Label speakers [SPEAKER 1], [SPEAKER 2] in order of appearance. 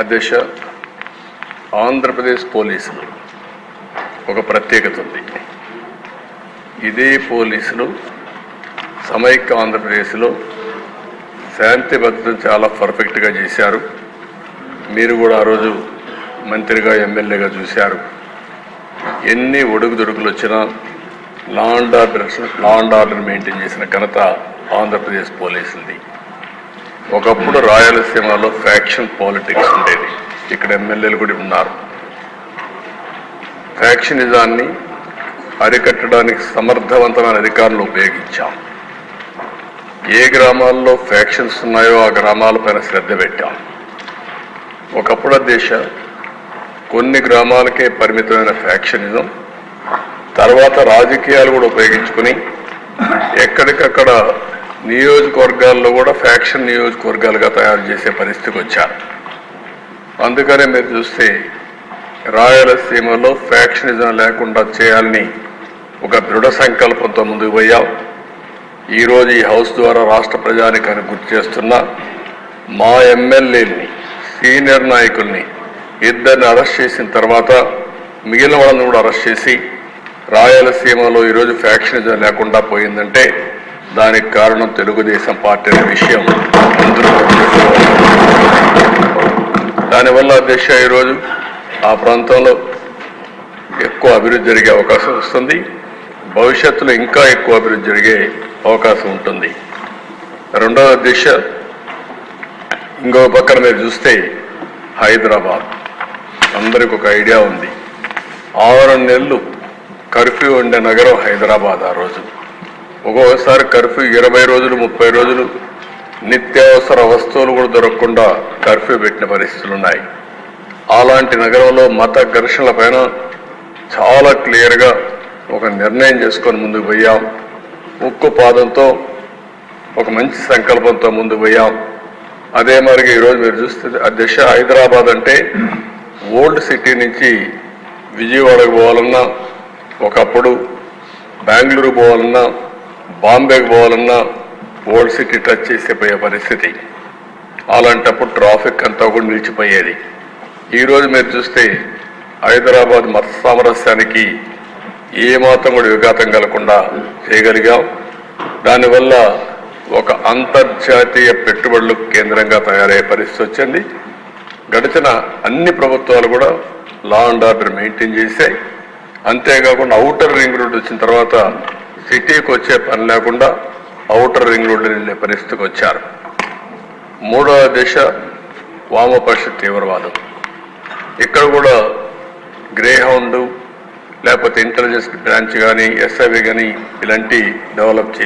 [SPEAKER 1] అధ్యక్ష, ఆంధ్రప్రదేశ్ పోలీసులు ఒక ప్రత్యేకత ఉంది. ఇదే పోలీసులు సమైక్య ఆంధ్రప్రదేశ్లో శాంతి భద్రతను చాలా పర్ఫెక్ట్గా చేశారు. మీరు కూడా ఆ రోజు మంత్రిగా ఎమ్మెల్యేగా చూశారు. ఎన్ని ఒడుగుదొడుకులు వచ్చినా లా అండ్ ఆర్డర్ మెయింటైన్ చేసిన ఘనత ఆంధ్రప్రదేశ్ పోలీసులది. ఒకప్పుడు రాయలసీమలో ఫ్యాక్షన్ పాలిటిక్స్ ఉండేది. ఇక్కడ ఎమ్మెల్యేలు కూడా ఉన్నారు. ఫ్యాక్షనిజాన్ని అరికట్టడానికి సమర్థవంతమైన అధికారులు ఉపయోగించాం. ఏ గ్రామాల్లో ఫ్యాక్షన్స్ ఉన్నాయో ఆ గ్రామాలపైన శ్రద్ధ పెట్టాం. ఒకప్పుడు దేశ కొన్ని గ్రామాలకే పరిమితమైన ఫ్యాక్షనిజం తర్వాత రాజకీయాలు కూడా ఉపయోగించుకుని ఎక్కడికక్కడ నియోజకవర్గాల్లో కూడా ఫ్యాక్షన్ నియోజకవర్గాలుగా తయారు చేసే పరిస్థితికి వచ్చారు. అందుకనే మీరు చూస్తే రాయలసీమలో ఫ్యాక్షనిజం లేకుండా చేయాలని ఒక దృఢ సంకల్పంతో ముందుకు పోయాం. ఈరోజు ఈ హౌస్ ద్వారా రాష్ట్ర ప్రజానికాన్ని గుర్తు చేస్తున్నా, మా ఎమ్మెల్యేని సీనియర్ నాయకుల్ని ఇద్దరిని అరెస్ట్ చేసిన తర్వాత మిగిలిన వాళ్ళని కూడా అరెస్ట్ చేసి రాయలసీమలో ఈరోజు ఫ్యాక్షనిజం లేకుండా పోయిందంటే దానికి కారణం తెలుగుదేశం పార్టీ అనే విషయం అందరూ. దానివల్ల అధ్యక్ష ఈరోజు ఆ ప్రాంతంలో ఎక్కువ అభివృద్ధి జరిగే అవకాశం వస్తుంది. భవిష్యత్తులో ఇంకా ఎక్కువ అభివృద్ధి జరిగే అవకాశం ఉంటుంది. రెండవ అధ్యక్ష, ఇంకో పక్కన మీరు చూస్తే హైదరాబాద్ అందరికి ఒక ఐడియా ఉంది. 6 నెలలు కర్ఫ్యూ ఉండే నగరం హైదరాబాద్. ఆ రోజు ఒక్కొక్కసారి కర్ఫ్యూ 20 రోజులు 30 రోజులు నిత్యావసర వస్తువులు కూడా దొరకకుండా కర్ఫ్యూ పెట్టిన పరిస్థితులు ఉన్నాయి. అలాంటి నగరంలో మత ఘర్షణల పైన చాలా క్లియర్గా ఒక నిర్ణయం చేసుకొని ముందుకు పోయాం. ఉక్కు పాదంతో ఒక మంచి సంకల్పంతో ముందుకు పోయాం. అదే మరిగా ఈరోజు మీరు చూస్తే అధ్యక్ష, హైదరాబాద్ అంటే ఓల్డ్ సిటీ నుంచి విజయవాడకు పోవాలన్నా, ఒకప్పుడు బెంగళూరు పోవాలన్నా, బాంబేకి పోవాలన్నా ఓల్డ్ సిటీ టచ్ చేసిపోయే పరిస్థితి. అలాంటప్పుడు ట్రాఫిక్ అంతా కూడా నిలిచిపోయేది. ఈరోజు మీరు చూస్తే హైదరాబాద్ మత సామరస్యానికి ఏమాత్రం కూడా విఘాతం కలగకుండా చేయగలిగాం. దానివల్ల ఒక అంతర్జాతీయ పెట్టుబడులు కేంద్రంగా తయారయ్యే పరిస్థితి వచ్చింది. గడిచిన అన్ని ప్రభుత్వాలు కూడా లా అండ్ ఆర్డర్ మెయింటైన్ చేశాయి. అంతేకాకుండా ఔటర్ రింగ్ రోడ్ వచ్చిన తర్వాత సిటీకి వచ్చే పని లేకుండా ఔటర్ రింగ్ రోడ్లో వెళ్ళే పరిస్థితికి వచ్చారు. మూడవ దశ వామపక్ష తీవ్రవాదం. ఇక్కడ కూడా గ్రేహౌండ్ లేకపోతే ఇంటెలిజెన్స్ బ్రాంచ్ కానీ ఎస్ఐవి కానీ ఇలాంటి డెవలప్ చేసి